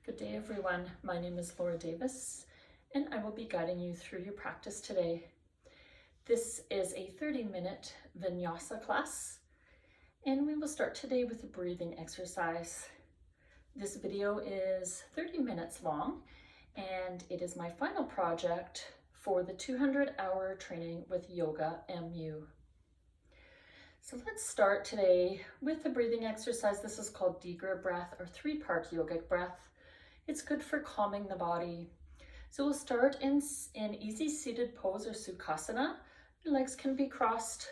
Good day everyone, my name is Laura Davis and I will be guiding you through your practice today. This is a 30-minute vinyasa class and we will start today with a breathing exercise. This video is 30 minutes long and it is my final project for the 200-hour training with YogaMU. So let's start today with the breathing exercise. This is called Digra breath or 3-part yogic breath. It's good for calming the body. So we'll start in easy seated pose or Sukhasana. Your legs can be crossed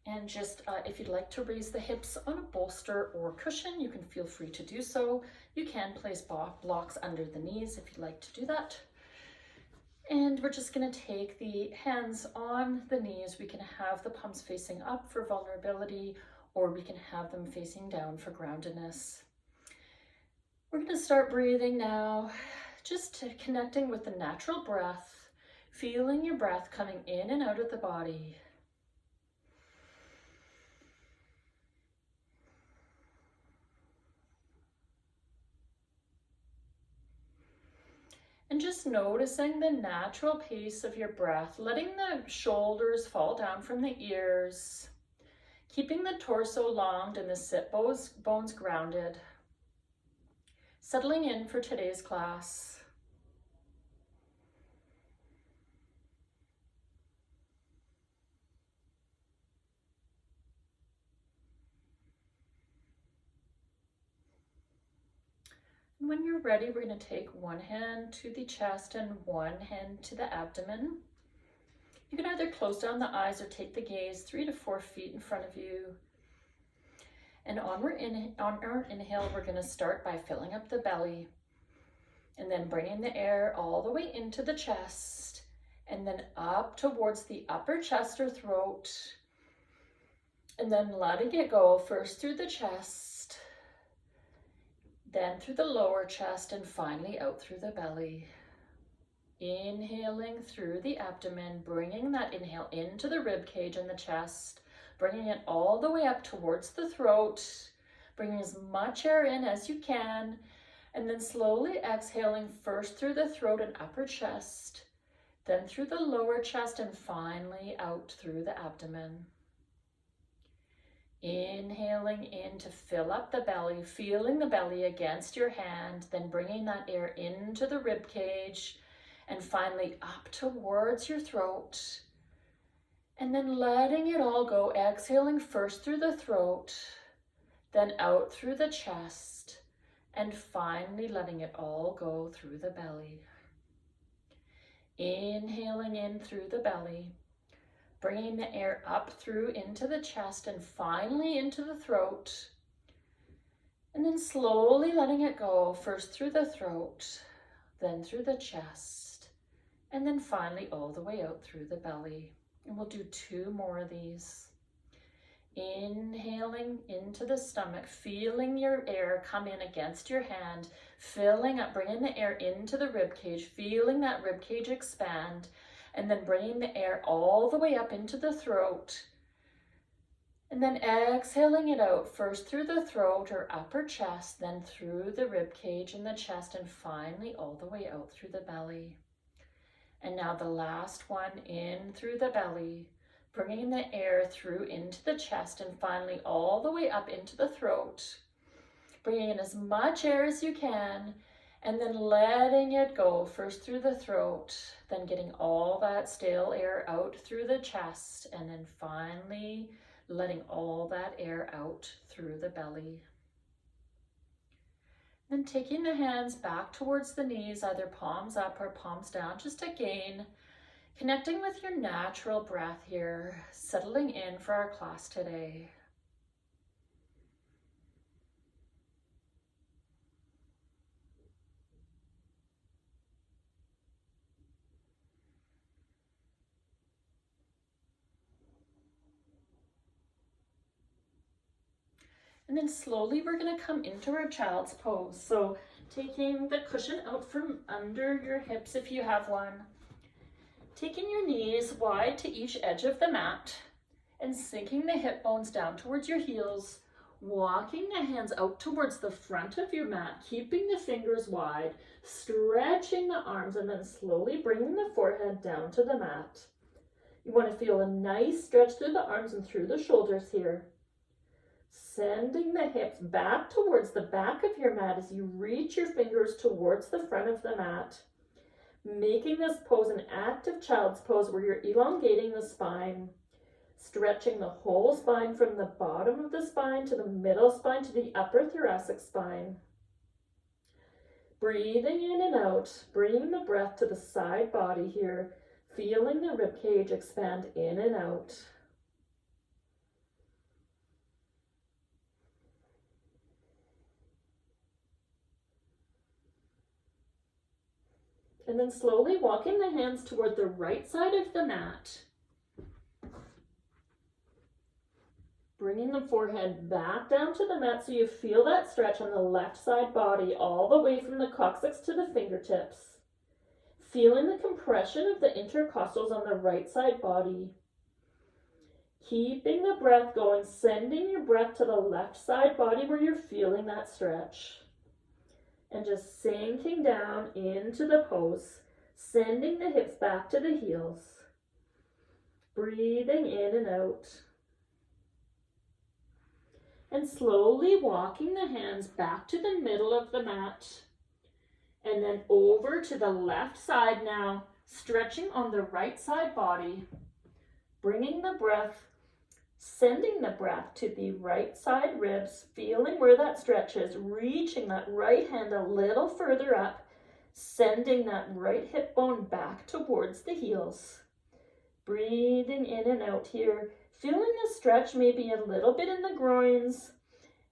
and just if you'd like to raise the hips on a bolster or cushion, you can feel free to do so. You can place blocks under the knees if you'd like to do that. And we're just going to take the hands on the knees. We can have the palms facing up for vulnerability, or we can have them facing down for groundedness. We're going to start breathing now, just connecting with the natural breath, feeling your breath coming in and out of the body. And just noticing the natural pace of your breath, letting the shoulders fall down from the ears, keeping the torso long and the sit bones grounded. Settling in for today's class. And when you're ready, we're going to take one hand to the chest and one hand to the abdomen. You can either close down the eyes or take the gaze 3 to 4 feet in front of you. And on our inhale, we're going to start by filling up the belly and then bringing the air all the way into the chest and then up towards the upper chest or throat, and then letting it go first through the chest, then through the lower chest, and finally out through the belly. Inhaling through the abdomen, bringing that inhale into the rib cage and the chest, bringing it all the way up towards the throat, bringing as much air in as you can, and then slowly exhaling first through the throat and upper chest, then through the lower chest, and finally out through the abdomen. Inhaling in to fill up the belly, feeling the belly against your hand, then bringing that air into the rib cage, and finally up towards your throat. And then letting it all go, exhaling first through the throat, then out through the chest, and finally letting it all go through the belly. Inhaling in through the belly, bringing the air up through into the chest and finally into the throat. And then slowly letting it go, first through the throat, then through the chest, and then finally all the way out through the belly. And we'll do 2 more of these. Inhaling into the stomach, feeling your air come in against your hand, filling up, bringing the air into the rib cage, feeling that rib cage expand, and then bringing the air all the way up into the throat. And then exhaling it out, first through the throat or upper chest, then through the rib cage and the chest, and finally all the way out through the belly. And now the last one, in through the belly, bringing the air through into the chest and finally all the way up into the throat. Bringing in as much air as you can and then letting it go first through the throat, then getting all that stale air out through the chest, and then finally letting all that air out through the belly. Then taking the hands back towards the knees, either palms up or palms down, just again, connecting with your natural breath here, settling in for our class today. And then slowly we're going to come into our child's pose. So taking the cushion out from under your hips if you have one. Taking your knees wide to each edge of the mat and sinking the hip bones down towards your heels, walking the hands out towards the front of your mat, keeping the fingers wide, stretching the arms, and then slowly bringing the forehead down to the mat. You want to feel a nice stretch through the arms and through the shoulders here. Sending the hips back towards the back of your mat as you reach your fingers towards the front of the mat. Making this pose an active child's pose where you're elongating the spine, stretching the whole spine from the bottom of the spine to the middle spine to the upper thoracic spine. Breathing in and out, bringing the breath to the side body here, feeling the rib cage expand in and out. And then slowly walking the hands toward the right side of the mat. Bringing the forehead back down to the mat so you feel that stretch on the left side body all the way from the coccyx to the fingertips. Feeling the compression of the intercostals on the right side body. Keeping the breath going, sending your breath to the left side body where you're feeling that stretch. And just sinking down into the pose, sending the hips back to the heels. Breathing in and out. And slowly walking the hands back to the middle of the mat. And then over to the left side now, stretching on the right side body. Bringing the breath, sending the breath to the right side ribs, feeling where that stretch is, reaching that right hand a little further up, sending that right hip bone back towards the heels. Breathing in and out here, feeling the stretch maybe a little bit in the groins,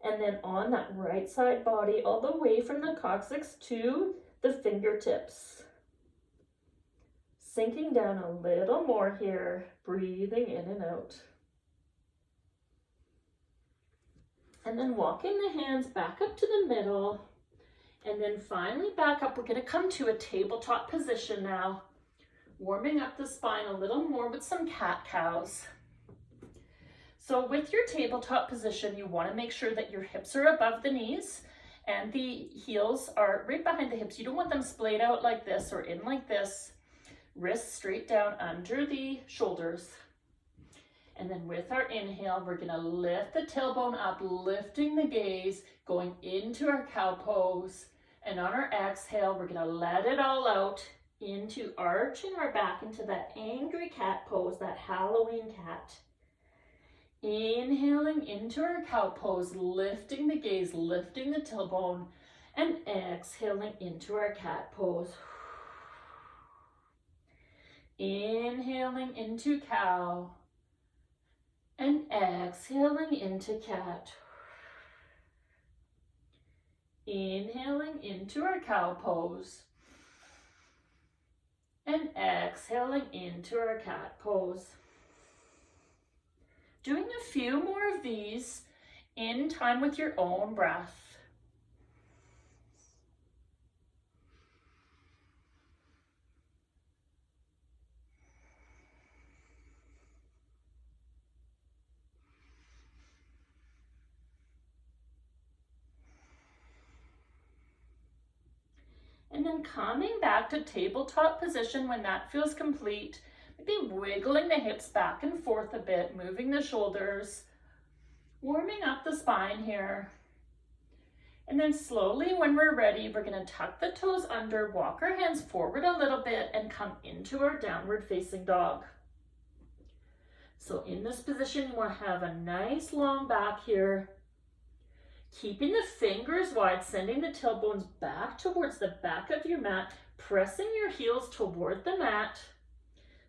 and then on that right side body, all the way from the coccyx to the fingertips. Sinking down a little more here, breathing in and out. And then walking the hands back up to the middle, and then finally back up. We're going to come to a tabletop position now, warming up the spine a little more with some cat-cows. So with your tabletop position, you want to make sure that your hips are above the knees and the heels are right behind the hips. You don't want them splayed out like this or in like this. Wrists straight down under the shoulders. And then with our inhale, we're going to lift the tailbone up, lifting the gaze, going into our cow pose. And on our exhale, we're going to let it all out into arching our back into that angry cat pose, that Halloween cat. Inhaling into our cow pose, lifting the gaze, lifting the tailbone, and exhaling into our cat pose. Inhaling into cow, and exhaling into cat. Inhaling into our cow pose, and exhaling into our cat pose. Doing a few more of these in time with your own breath. And then coming back to tabletop position when that feels complete. Maybe wiggling the hips back and forth a bit, moving the shoulders, warming up the spine here. And then slowly when we're ready, we're going to tuck the toes under, walk our hands forward a little bit, and come into our downward facing dog. So in this position, you want to have a nice long back here. Keeping the fingers wide, sending the tailbones back towards the back of your mat, pressing your heels toward the mat.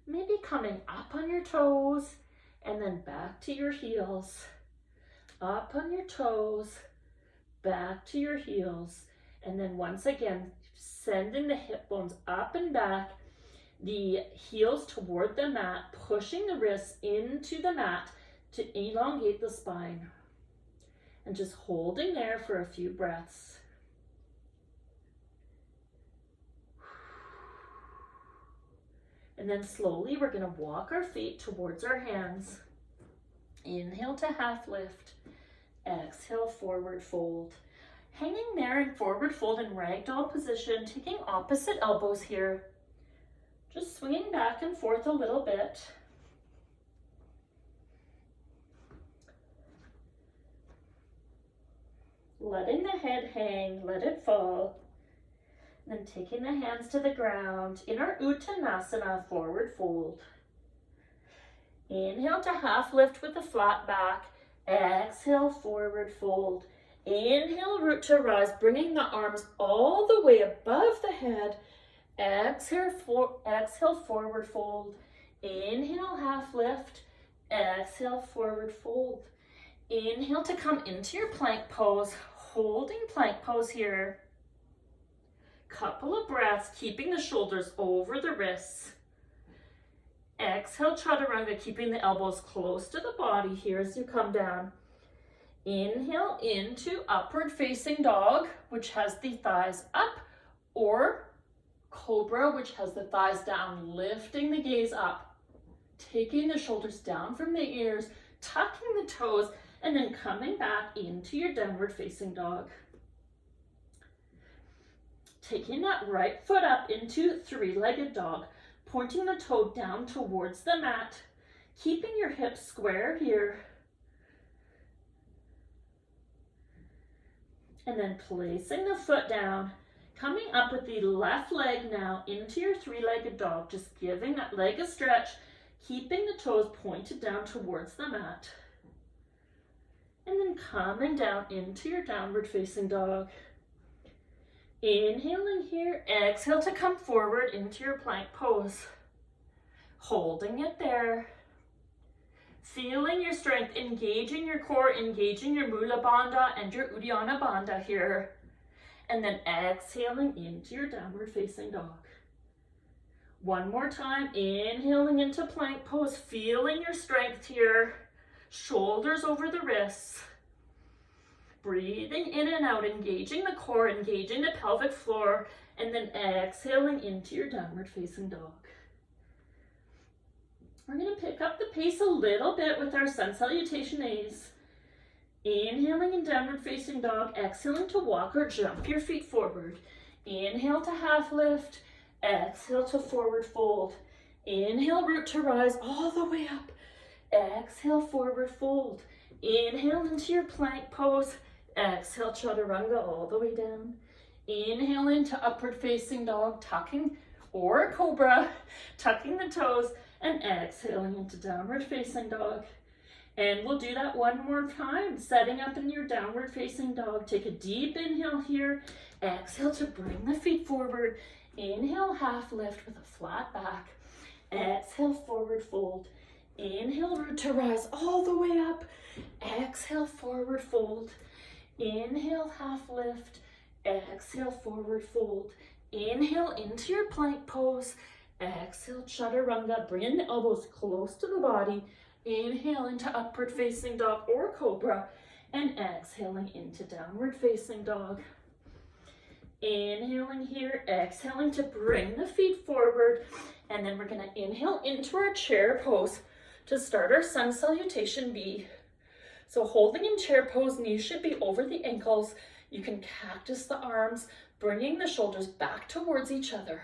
Maybe coming up on your toes and then back to your heels. Up on your toes, back to your heels. And then once again, sending the hip bones up and back, the heels toward the mat, pushing the wrists into the mat to elongate the spine. And just holding there for a few breaths. And then slowly we're going to walk our feet towards our hands. Inhale to half lift. exhale, forward fold. Hanging there in forward fold in ragdoll position, taking opposite elbows here. Just swinging back and forth a little bit. Letting the head hang, let it fall. And then taking the hands to the ground in our Uttanasana, forward fold. Inhale to half lift with a flat back. Exhale, forward fold. Inhale, root to rise, bringing the arms all the way above the head. Exhale, forward fold. Inhale, half lift. Exhale, forward fold. Inhale to come into your plank pose, holding plank pose here. Couple of breaths, keeping the shoulders over the wrists. Exhale, chaturanga, keeping the elbows close to the body here as you come down. Inhale into upward facing dog, which has the thighs up, or cobra, which has the thighs down, lifting the gaze up, taking the shoulders down from the ears, tucking the toes, and then coming back into your downward facing dog. Taking that right foot up into three-legged dog, pointing the toe down towards the mat, keeping your hips square here. And then placing the foot down, coming up with the left leg now into your three-legged dog, just giving that leg a stretch, keeping the toes pointed down towards the mat. And then coming down into your downward facing dog. Inhaling here, exhale to come forward into your plank pose. Holding it there. Feeling your strength, engaging your core, engaging your Mula Bandha and your Uddiyana Bandha here. And then exhaling into your downward facing dog. One more time, inhaling into plank pose, feeling your strength here. Shoulders over the wrists. Breathing in and out, engaging the core, engaging the pelvic floor, and then exhaling into your downward facing dog. We're going to pick up the pace a little bit with our sun salutation A's. Inhaling in downward facing dog, exhaling to walk or jump your feet forward. Inhale to half lift, exhale to forward fold. Inhale, root to rise all the way up. Exhale, forward fold. Inhale into your plank pose. Exhale, chaturanga all the way down. Inhale into upward facing dog, tucking, or cobra, tucking the toes, and exhaling into downward facing dog. And we'll do that one more time, setting up in your downward facing dog. Take a deep inhale here. Exhale to bring the feet forward. Inhale, half lift with a flat back. Exhale, forward fold. Inhale, root to rise all the way up. Exhale, forward fold. Inhale, half lift. Exhale, forward fold. Inhale into your plank pose. Exhale, chaturanga. Bring in the elbows close to the body. Inhale into upward facing dog or cobra. And exhaling into downward facing dog. Inhaling here, exhaling to bring the feet forward. And then we're going to inhale into our chair pose to start our sun salutation B. So holding in chair pose, knees should be over the ankles. You can cactus the arms, bringing the shoulders back towards each other.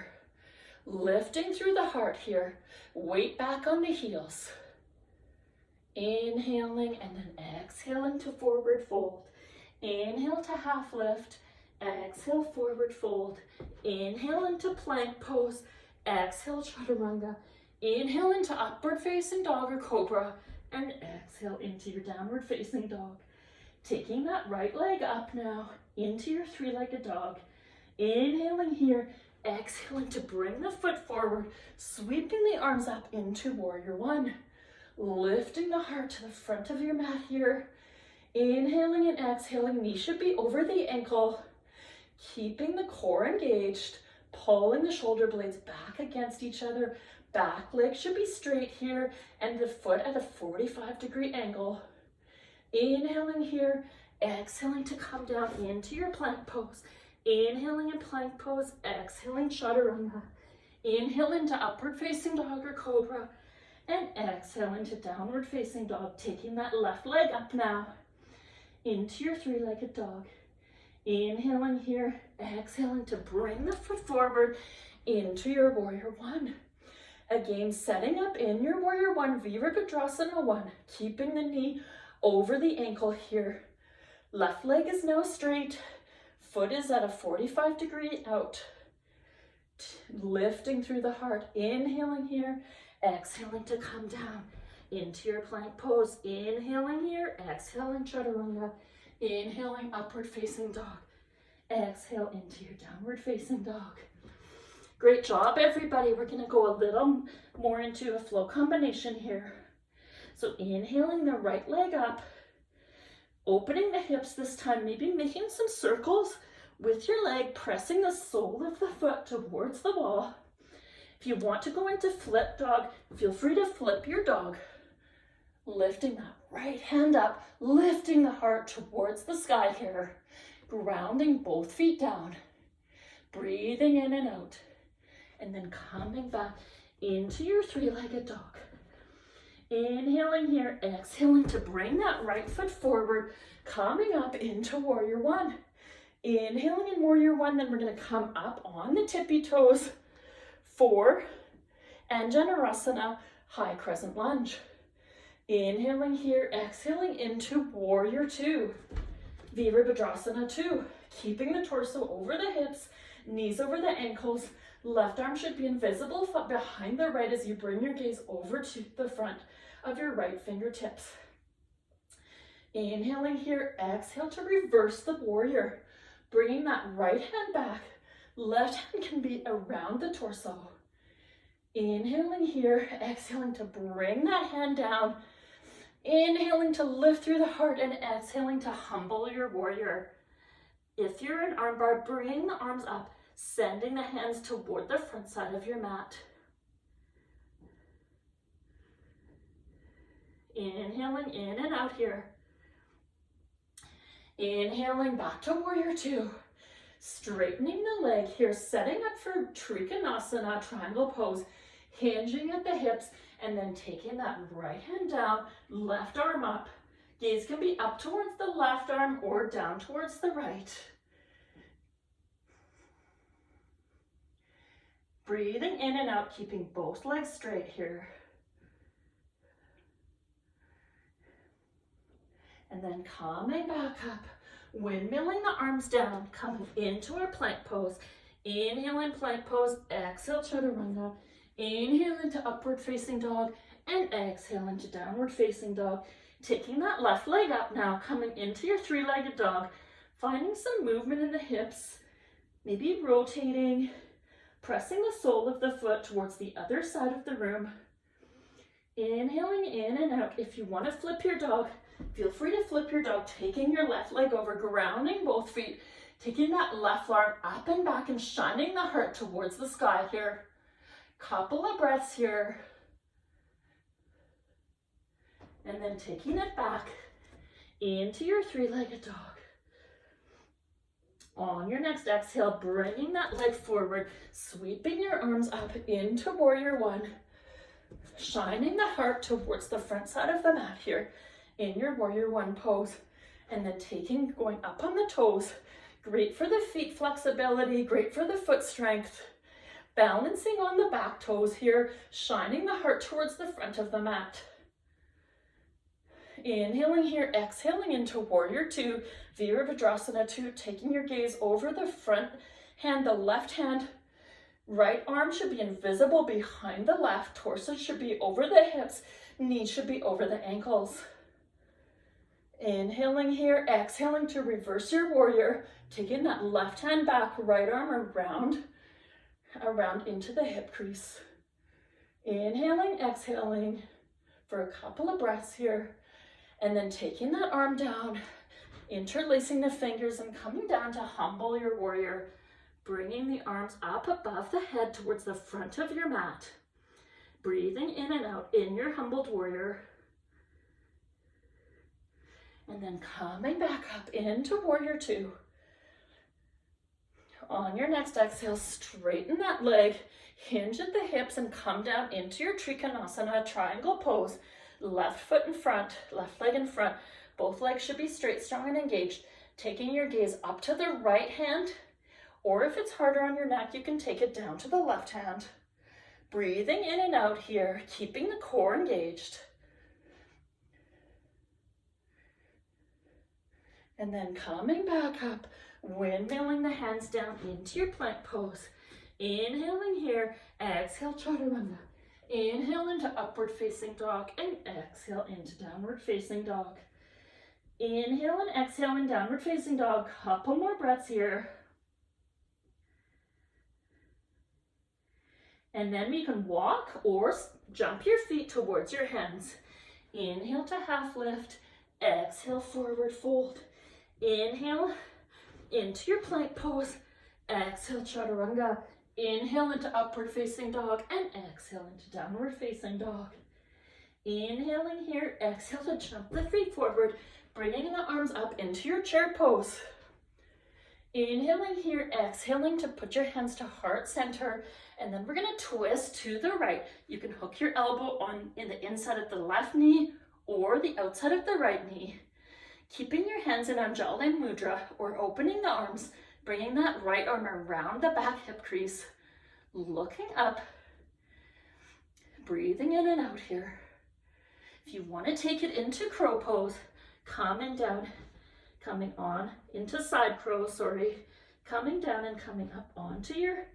Lifting through the heart here. Weight back on the heels. Inhaling and then exhaling to forward fold. Inhale to half lift. Exhale, forward fold. Inhale into plank pose. Exhale, chaturanga. Inhale into upward facing dog or cobra. And exhale into your downward facing dog. Taking that right leg up now into your three-legged dog. Inhaling here. Exhaling to bring the foot forward. Sweeping the arms up into warrior one. Lifting the heart to the front of your mat here. Inhaling and exhaling. Knee should be over the ankle. Keeping the core engaged. Pulling the shoulder blades back against each other. Back leg should be straight here. And the foot at a 45-degree angle. Inhaling here. Exhaling to come down into your plank pose. Inhaling in plank pose. Exhaling chaturanga. Inhale into upward facing dog or cobra. And exhale into downward facing dog, taking that left leg up now. into your three-legged dog. Inhaling here, exhaling to bring the foot forward into your warrior one. Again, setting up in your warrior one, Virabhadrasana 1, keeping the knee over the ankle here. Left leg is now straight, foot is at a 45-degree out. Lifting through the heart, inhaling here, exhaling to come down into your plank pose. Inhaling here, exhaling chaturanga, inhaling upward facing dog. Exhale into your downward facing dog. Great job, everybody. We're gonna go a little more into a flow combination here. So inhaling the right leg up, opening the hips this time, maybe making some circles with your leg, pressing the sole of the foot towards the wall. If you want to go into flip dog, feel free to flip your dog. Lifting that right hand up, lifting the heart towards the sky here. Grounding both feet down. Breathing in and out. And then coming back into your three-legged dog. Inhaling here, exhaling to bring that right foot forward, coming up into warrior one. Inhaling in warrior one, then we're gonna come up on the tippy toes for Anjaneyasana, high crescent lunge. Inhaling here, exhaling into warrior two, Virabhadrasana 2, keeping the torso over the hips, knees over the ankles. Left arm should be invisible behind the right as you bring your gaze over to the front of your right fingertips. Inhaling here, exhale to reverse the warrior. Bringing that right hand back, left hand can be around the torso. Inhaling here, exhaling to bring that hand down. Inhaling to lift through the heart and exhaling to humble your warrior. If you're in armbar, bring the arms up, sending the hands toward the front side of your mat. Inhaling in and out here. Inhaling back to warrior two. Straightening the leg here, setting up for Trikonasana, triangle pose, hinging at the hips, and then taking that right hand down, left arm up. Gaze can be up towards the left arm or down towards the right. Breathing in and out, keeping both legs straight here. And then coming back up, windmilling the arms down, coming into our plank pose. Inhale in plank pose, exhale chaturanga. Inhale into upward facing dog and exhale into downward facing dog. Taking that left leg up now, coming into your three-legged dog. Finding some movement in the hips, maybe rotating, pressing the sole of the foot towards the other side of the room. Inhaling in and out. If you want to flip your dog, feel free to flip your dog, taking your left leg over, grounding both feet, taking that left arm up and back and shining the heart towards the sky here. Couple of breaths here. And then taking it back into your three-legged dog. On your next exhale, bringing that leg forward, sweeping your arms up into warrior one, shining the heart towards the front side of the mat here in your warrior one pose, and then going up on the toes. Great for the feet flexibility, great for the foot strength. Balancing on the back toes here, shining the heart towards the front of the mat. Inhaling here, exhaling into warrior two, Virabhadrasana 2, taking your gaze over the front hand, the left hand. Right arm should be invisible behind the left, torso should be over the hips, knees should be over the ankles. Inhaling here, exhaling to reverse your warrior, taking that left hand back, right arm around into the hip crease. Inhaling, exhaling for a couple of breaths here, and then taking that arm down, interlacing the fingers and coming down to humble your warrior, bringing the arms up above the head towards the front of your mat. Breathing in and out in your humbled warrior. And then coming back up into warrior two. On your next exhale, straighten that leg, hinge at the hips and come down into your Trikonasana, triangle pose. Left foot in front, left leg in front, Both legs should be straight, strong, and engaged. Taking your gaze up to the right hand, or if it's harder on your neck, you can take it down to the left hand. Breathing in and out here, keeping the core engaged. And then coming back up, windmilling the hands down into your plank pose. Inhaling here, exhale, chaturanga. Inhale into upward facing dog and exhale into downward facing dog. Inhale and exhale in downward facing dog. Couple more breaths here. And then we can walk or jump your feet towards your hands. Inhale to half lift, exhale, forward fold. Inhale into your plank pose, exhale, chaturanga. Inhale into upward facing dog and exhale into downward facing dog. Inhaling here, exhale to jump the feet forward, bringing the arms up into your chair pose. Inhaling here, exhaling to put your hands to heart center, and then we're gonna twist to the right. You can hook your elbow on in the inside of the left knee or the outside of the right knee. Keeping your hands in Anjali Mudra or opening the arms, bringing that right arm around the back hip crease, looking up, breathing in and out here. If you want to take it into crow pose, coming down, coming on into side crow, coming down and coming up onto your,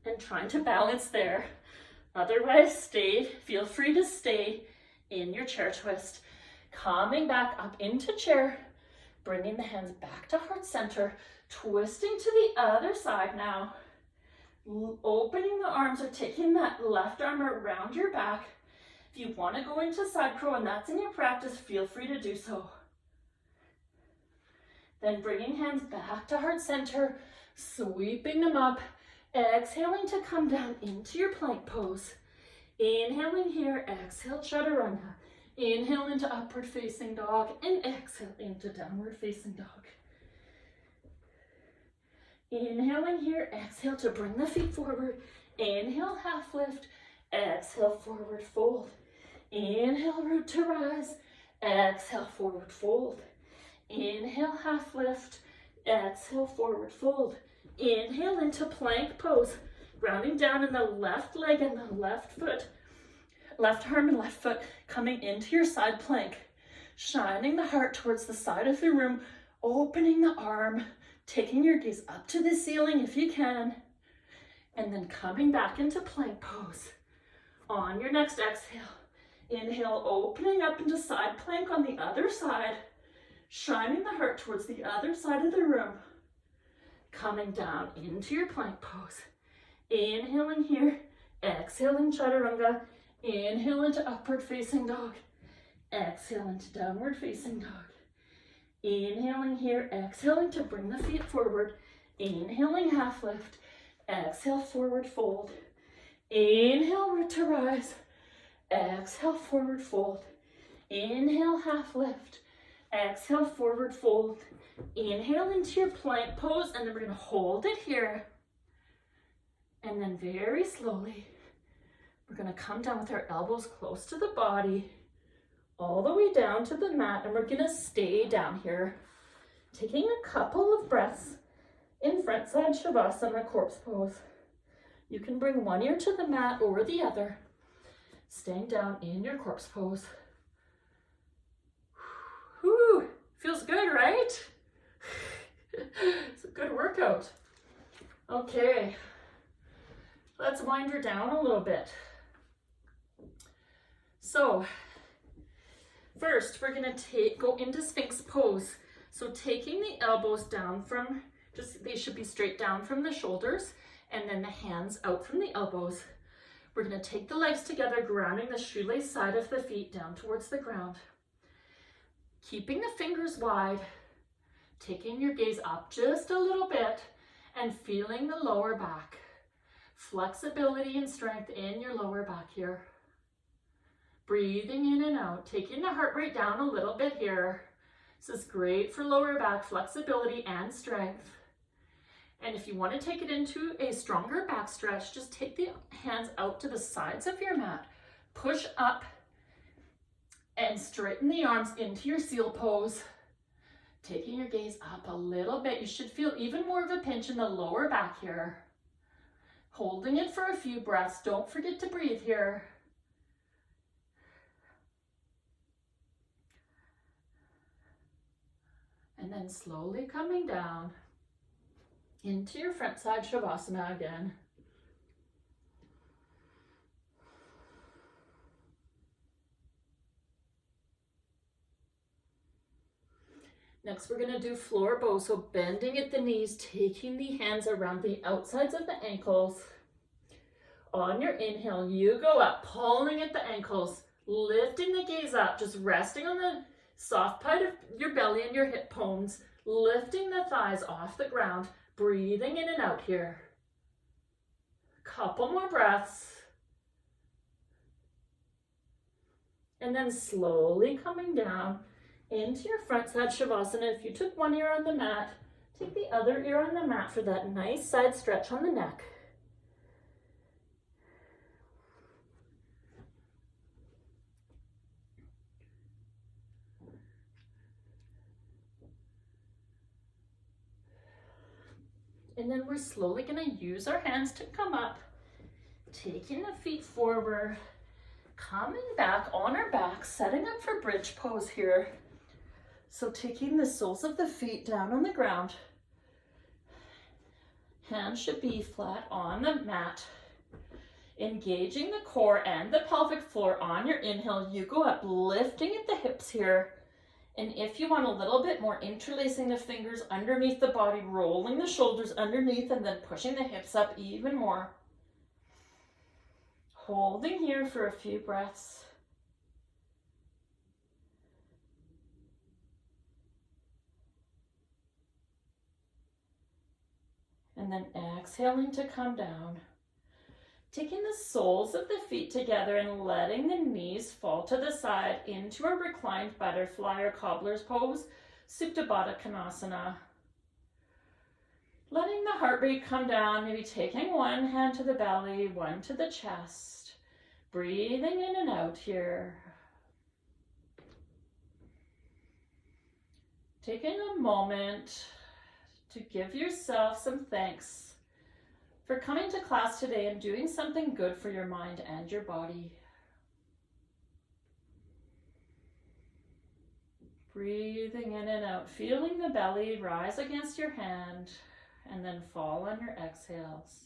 and trying to balance there. Otherwise, feel free to stay in your chair twist. Coming back up into chair, bringing the hands back to heart center, twisting to the other side now. Opening the arms or taking that left arm around your back. If you want to go into side crow and that's in your practice, feel free to do so. Then bringing hands back to heart center, sweeping them up, exhaling to come down into your plank pose. Inhaling here, exhale, chaturanga. Inhale into upward facing dog and exhale into downward facing dog. Inhaling here, exhale to bring the feet forward. Inhale, half lift, exhale, forward fold. Inhale, root to rise, exhale, forward fold. Inhale, half lift, exhale, forward fold. Inhale into plank pose, grounding down in the left leg and the left foot. Left arm and left foot coming into your side plank, shining the heart towards the side of the room, opening the arm, taking your gaze up to the ceiling if you can, and then coming back into plank pose. On your next exhale, inhale, opening up into side plank on the other side, shining the heart towards the other side of the room, coming down into your plank pose. Inhaling here, exhaling chaturanga. Inhale into upward facing dog. Exhale into downward facing dog. Inhaling here, exhaling to bring the feet forward. Inhaling half lift. Exhale, forward fold. Inhale, root to rise. Exhale, forward fold. Inhale, half lift. Exhale, forward fold. Inhale into your plank pose, and then we're going to hold it here. And then very slowly, we're going to come down with our elbows close to the body, all the way down to the mat, and we're going to stay down here, taking a couple of breaths in front side Shavasana corpse pose. You can bring one ear to the mat or the other, staying down in your corpse pose. Whew, feels good, right? It's a good workout. Okay, let's wind her down a little bit. So first we're going to go into Sphinx pose. So taking the elbows down from, they should be straight down from the shoulders, and then the hands out from the elbows. We're going to take the legs together, grounding the shoelace side of the feet down towards the ground. Keeping the fingers wide, taking your gaze up just a little bit and feeling the lower back. Flexibility and strength in your lower back here. Breathing in and out, taking the heart rate down a little bit here. This is great for lower back flexibility and strength. And if you want to take it into a stronger back stretch, just take the hands out to the sides of your mat. Push up And straighten the arms into your seal pose. Taking your gaze up a little bit. You should feel even more of a pinch in the lower back here. Holding it for a few breaths. Don't forget to breathe here. And then slowly coming down into your front side Shavasana again. Next, we're going to do floor bow. So bending at the knees, taking the hands around the outsides of the ankles. On your inhale, you go up, pulling at the ankles, lifting the gaze up, just resting on the soft part of your belly and your hip bones, lifting the thighs off the ground, breathing in and out here. Couple more breaths. And then slowly coming down into your front side Shavasana. If you took one ear on the mat, take the other ear on the mat for that nice side stretch on the neck. And then we're slowly going to use our hands to come up, taking the feet forward, coming back on our back, setting up for bridge pose here. So taking the soles of the feet down on the ground. Hands should be flat on the mat. Engaging the core and the pelvic floor on your inhale. You go up, lifting at the hips here. And if you want a little bit more, interlacing the fingers underneath the body, rolling the shoulders underneath, and then pushing the hips up even more. Holding here for a few breaths. And then exhaling to come down. Taking the soles of the feet together and letting the knees fall to the side into a reclined butterfly or cobbler's pose, Supta Baddha Konasana. Letting the heart rate come down, maybe taking one hand to the belly, one to the chest. Breathing in and out here. Taking a moment to give yourself some thanks for coming to class today and doing something good for your mind and your body. Breathing in and out, feeling the belly rise against your hand and then fall on your exhales.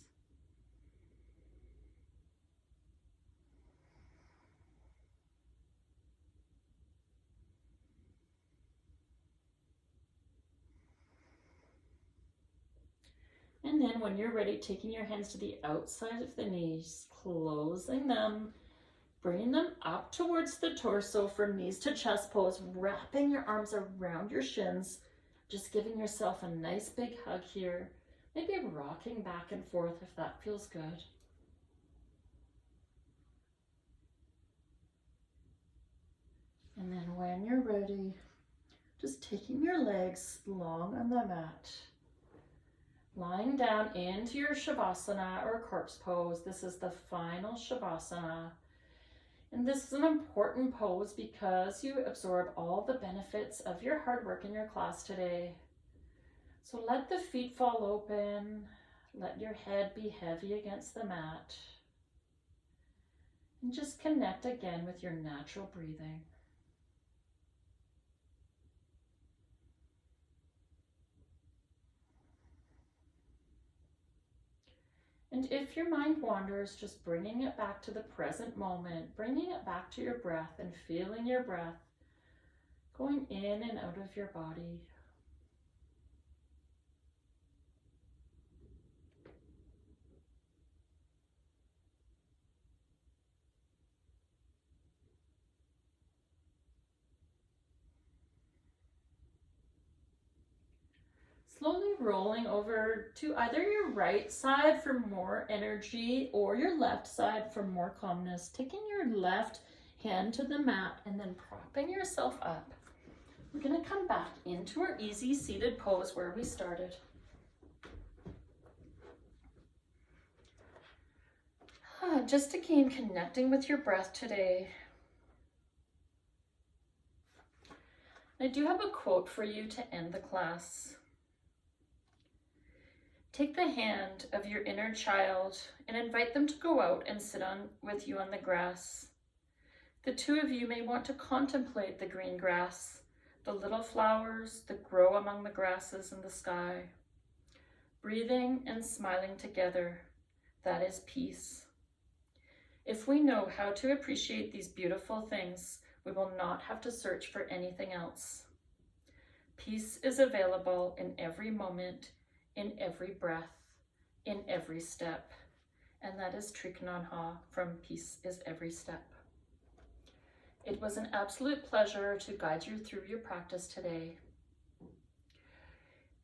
And then when you're ready, taking your hands to the outside of the knees, closing them, bringing them up towards the torso from knees to chest pose, wrapping your arms around your shins, just giving yourself a nice big hug here. Maybe rocking back and forth if that feels good. And then when you're ready, just taking your legs long on the mat. Lying down into your Shavasana or corpse pose. This is the final Shavasana. And this is an important pose because you absorb all the benefits of your hard work in your class today. So let the feet fall open. Let your head be heavy against the mat. And just connect again with your natural breathing. And if your mind wanders, just bringing it back to the present moment, bringing it back to your breath and feeling your breath going in and out of your body. Slowly rolling over to either your right side for more energy or your left side for more calmness. Taking your left hand to the mat and then propping yourself up. We're going to come back into our easy seated pose where we started. Just again connecting with your breath today. I do have a quote for you to end the class. Take the hand of your inner child and invite them to go out and sit with you on the grass. The two of you may want to contemplate the green grass, the little flowers that grow among the grasses in the sky. Breathing and smiling together, that is peace. If we know how to appreciate these beautiful things, we will not have to search for anything else. Peace is available in every moment, in every breath, in every step. And that is Thich Nhat Hanh from Peace is Every Step. It was an absolute pleasure to guide you through your practice today.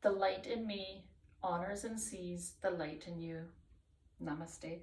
The light in me honors and sees the light in you. Namaste.